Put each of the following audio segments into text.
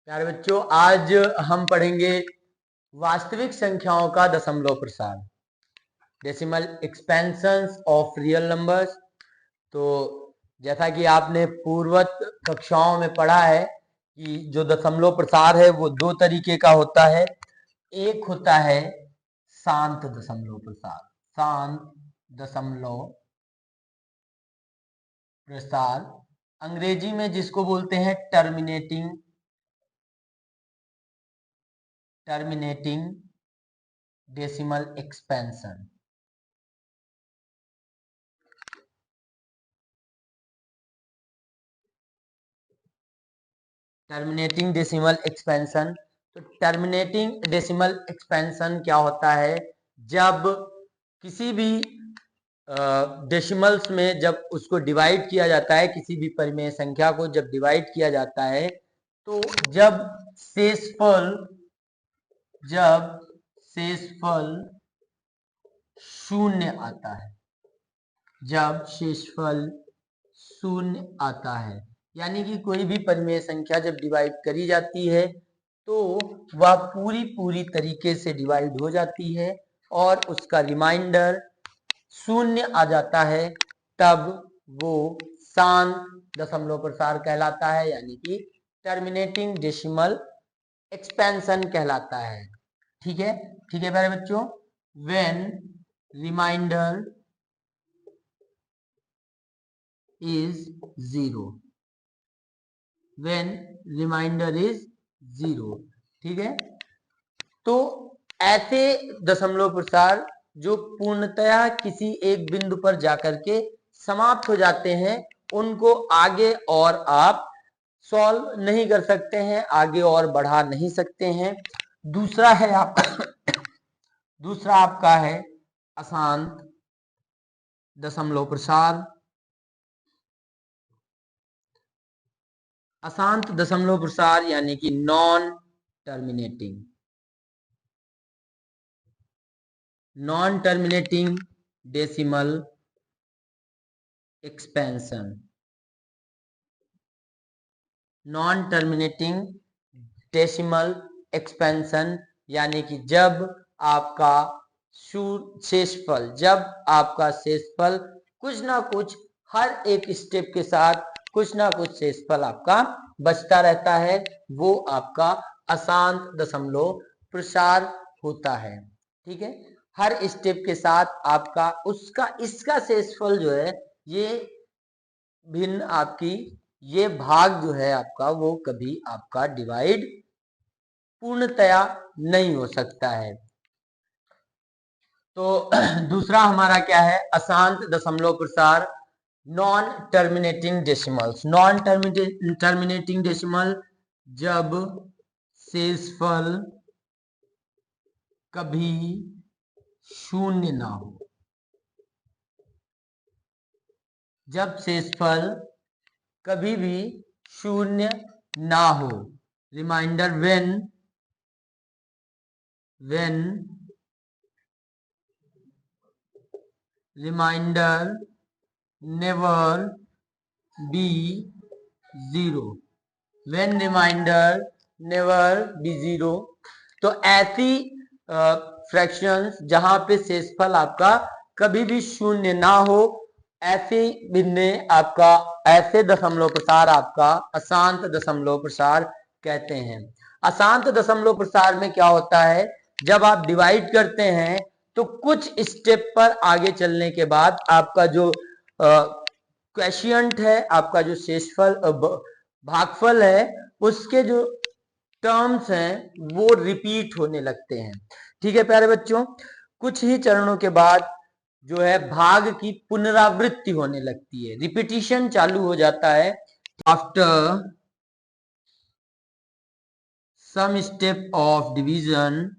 प्यारे बच्चों, आज हम पढ़ेंगे वास्तविक संख्याओं का दशमलव प्रसार, decimal expansions of real numbers. तो जैसा कि आपने पूर्वत कक्षाओं में पढ़ा है कि जो दशमलव प्रसार है वो दो तरीके का होता है। एक होता है शांत दशमलव प्रसार, शांत दशमलव प्रसार, अंग्रेजी में जिसको बोलते हैं terminating decimal expansion. Terminating decimal expansion. तो टर्मिनेटिंग डेसिमल एक्सपेंशन क्या होता है? जब किसी भी डेसिमल्स में जब उसको डिवाइड किया जाता है, किसी भी परिमेय संख्या को जब डिवाइड किया जाता है, तो जब शेषफल शून्य आता है, जब शेषफल शून्य आता है, यानी कि कोई भी परिमेय संख्या जब डिवाइड करी जाती है तो वह पूरी तरीके से डिवाइड हो जाती है और उसका रिमाइंडर शून्य आ जाता है, तब वो शांत दशमलव प्रसार कहलाता है, यानी कि टर्मिनेटिंग डेसिमल एक्सपेंशन कहलाता है। ठीक है प्यारे बच्चों, when reminder is 0, when remainder is 0। ठीक है, तो ऐसे दशमलव प्रसार जो पूर्णतया किसी एक बिंदु पर जाकर के समाप्त हो जाते हैं, उनको आगे और आप सॉल्व नहीं कर सकते हैं, आगे और बढ़ा नहीं सकते हैं। दूसरा आपका है अशांत दशमलव प्रसार। अशांत दशमलव प्रसार यानी कि non terminating decimal expansion. Non terminating decimal expansion यानी कि जब आपका शेषफल कुछ ना कुछ, हर एक स्टेप के साथ कुछ ना कुछ शेषफल आपका बचता रहता है, वो आपका अशांत दशमलव प्रसार होता है। ठीक है, हर स्टेप के साथ आपका इसका शेषफल जो है, ये भिन्न आपकी ये भाग जो है आपका, वो कभी आपका डिवाइड पूर्णतया नहीं हो सकता है। तो दूसरा हमारा क्या है? अशांत दशमलव प्रसार, नॉन टर्मिनेटिंग डेसिमल, जब शेषफल कभी शून्य ना हो, जब शेषफल कभी भी शून्य ना हो, reminder when reminder never be 0, when reminder never be 0। तो ऐसी फ्रैक्शंस जहां पे शेषफल आपका कभी भी शून्य ना हो, ऐसे भिन्न आपका, ऐसे दशमलव प्रसार आपका अशांत दशमलव प्रसार कहते हैं। अशांत दशमलव प्रसार में क्या होता है? जब आप डिवाइड करते हैं तो कुछ स्टेप पर आगे चलने के बाद आपका जो क्वेशिएंट है, आपका जो शेषफल भागफल है, उसके जो टर्म्स हैं वो रिपीट होने लगते हैं। ठीक है प्यारे बच्चों, कुछ ही चरणों के बाद जो है भाग की पुनरावृत्ति होने लगती है, रिपीटिशन चालू हो जाता है। After some step of division,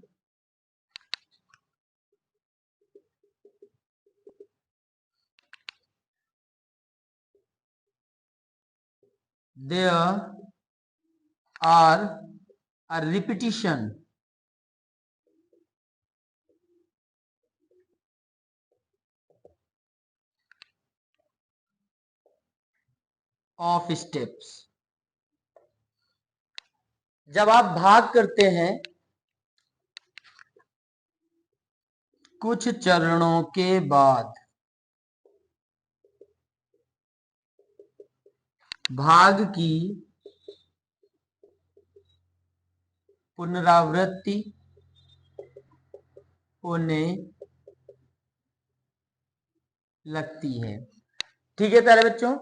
there are a repetition of steps, जब आप भाग करते हैं कुछ चरणों के बाद भाग की पुनरावृत्ति होने लगती है। ठीक है प्यारे बच्चों,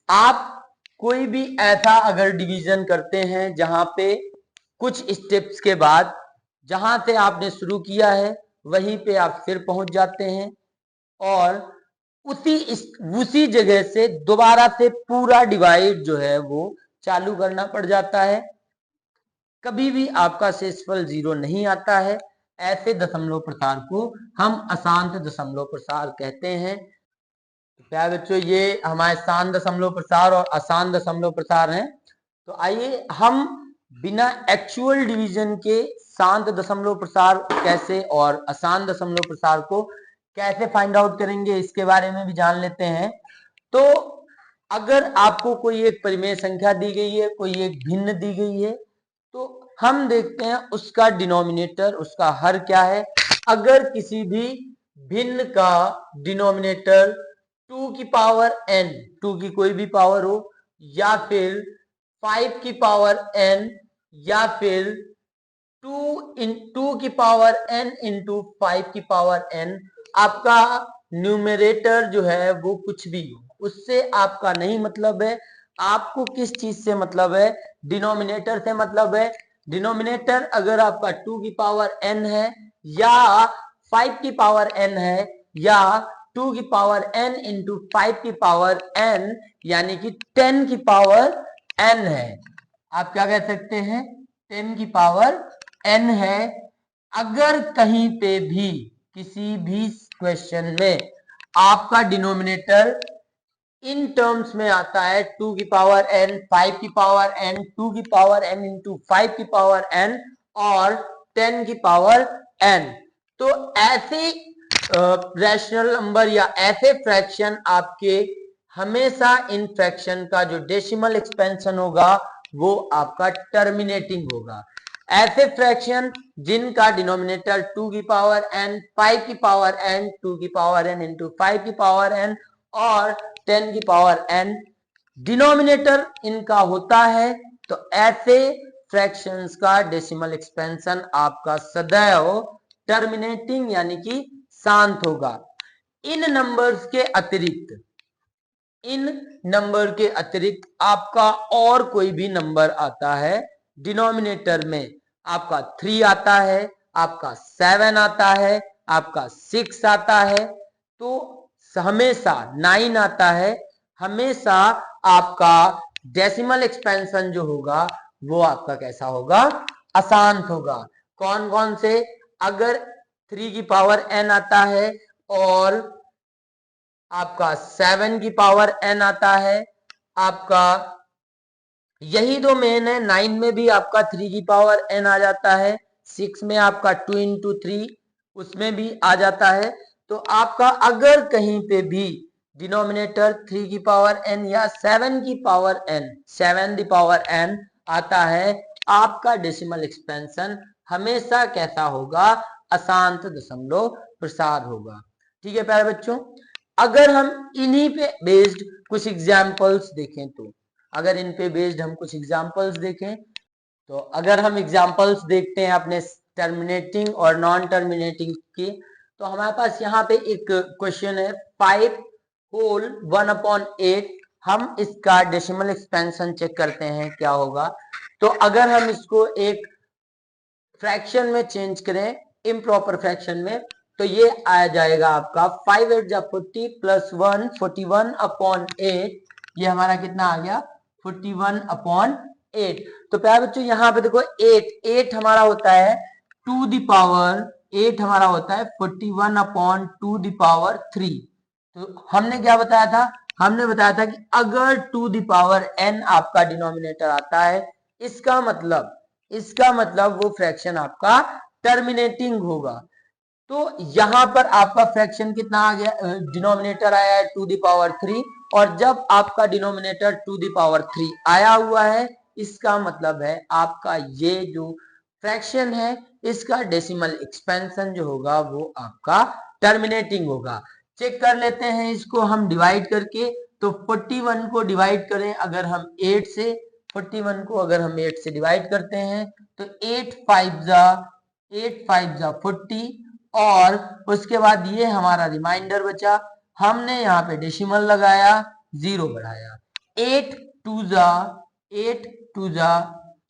आप कोई भी ऐसा अगर डिवीजन करते हैं जहां पे कुछ स्टेप्स के बाद जहां से आपने शुरू किया है वहीं पे आप फिर पहुंच जाते हैं और उसी जगह से दोबारा से पूरा डिवाइड जो है वो चालू करना पड़ जाता है। कभी भी आपका शेषफल 0 नहीं आता है। ऐसे दशमलव प्रसार को हम अशांत दशमलव प्रसार कहते हैं। प्यारे बच्चों, ये हमारे शांत दशमलव प्रसार और अशांत दशमलव प्रसार हैं। तो आइए हम बिना एक्चुअल डिवीजन के शांत दशमलव प्रसार कैसे और अशांत दशमलव प्रसार को कैसे फाइंड आउट करेंगे इसके बारे में भी जान लेते हैं। तो अगर आपको कोई एक परिमेय संख्या दी गई है, कोई एक भिन्न दी गई है, तो हम देखते हैं उसका डिनोमिनेटर, उसका हर क्या है। अगर किसी भी भिन्न का डिनोमिनेटर 2 की पावर n, 2 की कोई भी पावर हो, या फिर 5 की पावर n, या फिर 2 की पावर n इंटू 5 की पावर n, आपका न्यूमरेटर जो है वो कुछ भी हो, उससे आपका नहीं मतलब है। आपको किस चीज से मतलब है? डिनोमिनेटर से मतलब है। डिनोमिनेटर अगर आपका 2 की पावर n है, या 5 की पावर n है, या 2 की पावर n इंटू 5 की पावर n, यानी कि 10 की पावर n है। आप क्या कह सकते हैं? 10 की पावर n है। अगर कहीं पे भी किसी भी क्वेश्चन में आपका डिनोमिनेटर इन टर्म्स में आता है 2 की पावर n, 5 की पावर n, 2 की पावर n इंटू 5 की पावर n और 10 की पावर n, तो ऐसे रैशनल नंबर या ऐसे फ्रैक्शन आपके हमेशा इन फ्रैक्शन का जो डेसिमल एक्सपेंशन होगा वो आपका टर्मिनेटिंग होगा। ऐसे फ्रैक्शन जिनका डिनोमिनेटर 2 की पावर n, 5 की पावर n, 2 की पावर n इंटू 5 की पावर n और 10 की पावर n डिनोमिनेटर इनका होता है, तो ऐसे फ्रैक्शंस का डेसिमल एक्सपेंशन आपका सदैव टर्मिनेटिंग यानी कि शांत होगा। इन नंबर के अतिरिक्त आपका और कोई भी नंबर आता है डिनोमिनेटर में, आपका 3 आता है, आपका 7 आता है, आपका 6 आता है, तो हमेशा 9 आता है, हमेशा आपका डेसिमल एक्सपेंशन जो होगा वो आपका कैसा होगा? अशांत होगा। कौन कौन से? अगर 3 की पावर n आता है और आपका 7 की पावर n आता है, आपका यही दो मेन है। 9 में भी आपका 3 की पावर n आ जाता है, 6 में आपका 2 इंटू 3 उसमें भी आ जाता है। तो आपका अगर कहीं पे भी डिनोमिनेटर 3 की पावर n या 7 की power n, 7 the power n आता है, आपका डेसिमल एक्सपेंशन हमेशा कैसा होगा? अशांत दशमलव प्रसार होगा। ठीक है प्यारे बच्चों, अगर हम इन्हीं पे बेस्ड कुछ एग्जाम्पल्स देखें, तो अगर इन पे बेस्ड हम कुछ एग्जाम्पल्स देखें, तो अगर हम एग्जाम्पल्स देखते हैं अपने टर्मिनेटिंग और नॉन टर्मिनेटिंग की, तो हमारे पास यहाँ पे एक क्वेश्चन है 5 होल 1/8। हम इसका डेसिमल एक्सपेंशन चेक करते हैं क्या होगा। तो अगर हम इसको एक फ्रैक्शन में चेंज करें, इम्प्रॉपर फ्रैक्शन में, तो ये आ जाएगा आपका 5 8 जा 40 प्लस 1 41/8। ये हमारा कितना आ गया? 41/8। तो प्यारे बच्चों यहाँ पे देखो 8 हमारा होता है 2 दी पावर 8 हमारा होता है 41/2 दी पावर 3। तो हमने क्या बताया था? हमने बताया था कि अगर 2 दी पावर n आपका डिनोमिनेटर आता है, इसका मतलब वो फ्रैक्शन आपका टर्मिनेटिंग होगा। तो यहां पर आपका फ्रैक्शन कितना आ गया? डिनोमिनेटर आया है 2 दी पावर 3, और जब आपका डिनोमिनेटर 2 दी पावर 3 आया हुआ है, इसका मतलब है आपका ये जो फ्रैक्शन है इसका डेसिमल एक्सपेंशन जो होगा वो आपका टर्मिनेटिंग होगा। चेक कर लेते हैं इसको हम डिवाइड करके। तो 41 को डिवाइड करें अगर हम 8 से, 41 को अगर हम 8 से डिवाइड करते हैं तो 8 5 जा 40 और उसके बाद ये हमारा रिमाइंडर बचा। हमने यहाँ पे डेसिमल लगाया, 0 बढ़ाया। 8 2 जा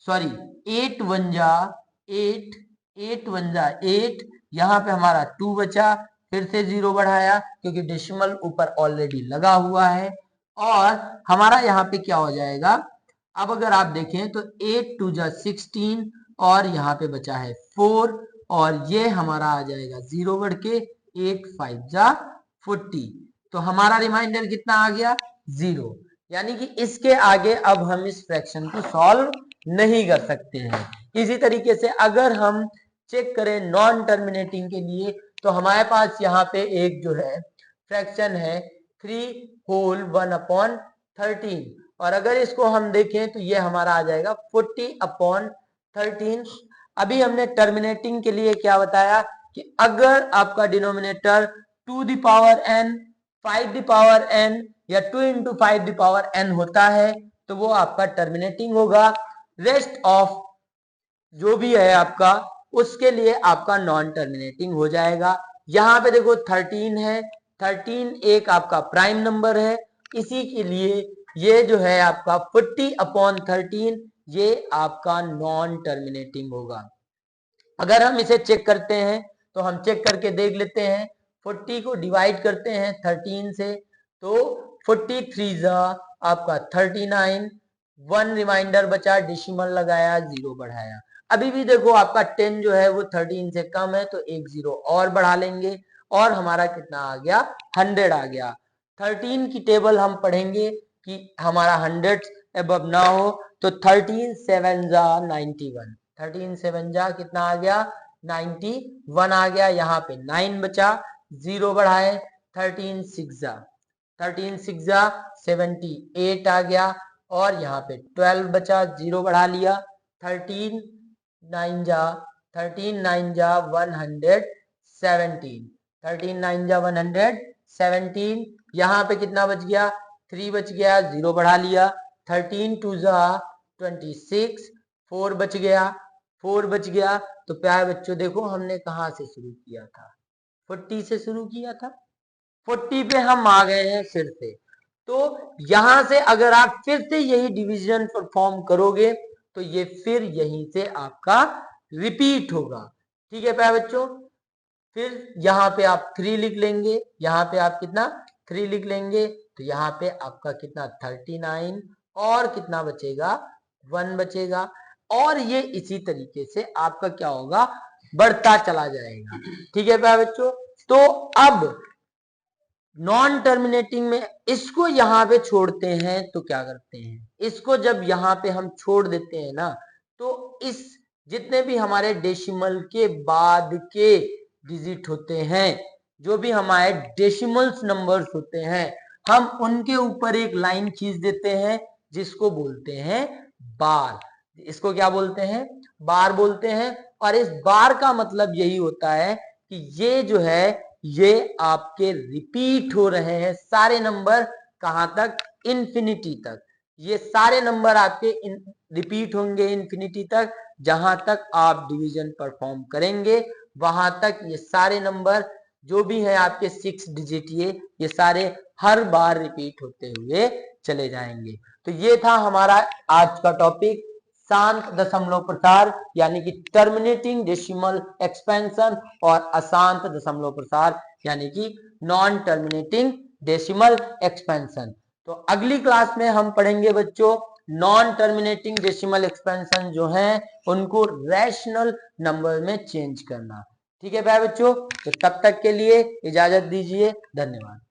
सॉरी 8 1 जा 8, 8 1 जा 8, यहाँ पे हमारा 2 बचा, फिर से 0 बढ़ाया क्योंकि डेसिमल ऊपर ऑलरेडी लगा हुआ है। और हमारा यहाँ पे क्या हो जाएगा, अब अगर आप देखें तो 8 2 जा 16 और यहाँ पे बचा है 4 और ये हमारा आ जाएगा 0 बढ़ के 8 5 जा 40। तो हमारा रिमाइंडर कितना आ गया, 0। यानी कि इसके आगे अब हम इस फ्रैक्शन को सॉल्व नहीं कर सकते हैं। इसी तरीके से अगर हम चेक करें नॉन टर्मिनेटिंग के लिए तो हमारे पास यहाँ पे एक जो है फ्रैक्शन है 3 होल 1/13 और अगर इसको हम देखें तो ये हमारा आ जाएगा 40/13। अभी हमने टर्मिनेटिंग के लिए क्या बताया कि अगर आपका denominator 2 the power n 5 the power n या 2 into 5 द पावर n होता है तो वो आपका टर्मिनेटिंग होगा। रेस्ट ऑफ जो भी है आपका उसके लिए आपका नॉन टर्मिनेटिंग हो जाएगा। यहाँ पे देखो 13 है, 13 एक आपका प्राइम नंबर है, इसी के लिए ये जो है आपका 40/13 ये आपका नॉन टर्मिनेटिंग होगा। अगर हम इसे चेक करते हैं तो हम चेक करके देख लेते हैं। 40 को डिवाइड करते हैं 13 से तो 43 जा आपका 39, 1 रिमाइंडर बचा, डेसिमल लगाया, 0 बढ़ाया। अभी भी देखो आपका 10 जो है वो 13 से कम है तो एक 0 और बढ़ा लेंगे और हमारा कितना आ गया, 100 आ गया। 13 की टेबल हम पढ़ेंगे कि हमारा 100 अबव ना हो तो 13 7 जा 91, 13 7 जा कितना आ गया, 91 आ गया। यहाँ पे 9 बचा, 0 बढ़ाए, 13 6 जा 78 आ गया और यहाँ पे 12 बचा, 0 बढ़ा लिया, 13 9 जा 117, 13 9 जा 117। यहाँ पे कितना बच गया, 3 बच गया, 0 बढ़ा लिया, 13 2 जा 26, 4 बच गया। तो प्यारे बच्चों देखो हमने कहाँ से शुरू किया था, 40 से शुरू किया था, 40 पे हम आ गए हैं फिर से। तो यहां से अगर आप फिर से यही डिवीजन परफॉर्म करोगे तो ये फिर यहीं से आपका रिपीट होगा। ठीक है प्यारे बच्चों, फिर यहाँ पे आप 3 लिख लेंगे, यहाँ पे आप कितना 3 लिख लेंगे तो यहाँ पे आपका कितना 39 और कितना बचेगा, 1 बचेगा और ये इसी तरीके से आपका क्या होगा, बढ़ता चला जाएगा। ठीक है प्यारे बच्चों, तो अब नॉन टर्मिनेटिंग में इसको यहाँ पे छोड़ते हैं तो क्या करते हैं, इसको जब यहाँ पे हम छोड़ देते हैं ना तो इस जितने भी हमारे डेसिमल के बाद के डिजिट होते हैं, जो भी हमारे डेसिमल्स नंबर्स होते हैं, हम उनके ऊपर एक लाइन खींच देते हैं जिसको बोलते हैं बार। इसको क्या बोलते हैं, बार बोलते हैं। और इस बार का मतलब यही होता है कि ये जो है ये आपके रिपीट हो रहे हैं सारे नंबर, कहां तक, इन्फिनिटी तक। ये सारे नंबर आपके रिपीट होंगे इन्फिनिटी तक, जहां तक आप डिवीजन परफॉर्म करेंगे वहां तक ये सारे नंबर जो भी है आपके 6 डिजिट ये सारे हर बार रिपीट होते हुए चले जाएंगे। तो ये था हमारा आज का टॉपिक, शांत दशमलव प्रसार यानी कि टर्मिनेटिंग डेसिमल एक्सपेंशन और अशांत दशमलव प्रसार यानी कि नॉन टर्मिनेटिंग डेसिमल एक्सपेंशन। तो अगली क्लास में हम पढ़ेंगे बच्चों नॉन टर्मिनेटिंग डेसिमल एक्सपेंशन जो हैं उनको रैशनल नंबर में चेंज करना। ठीक है भाई बच्चों, तो तब तक के लिए इजाजत दीजिए, धन्यवाद।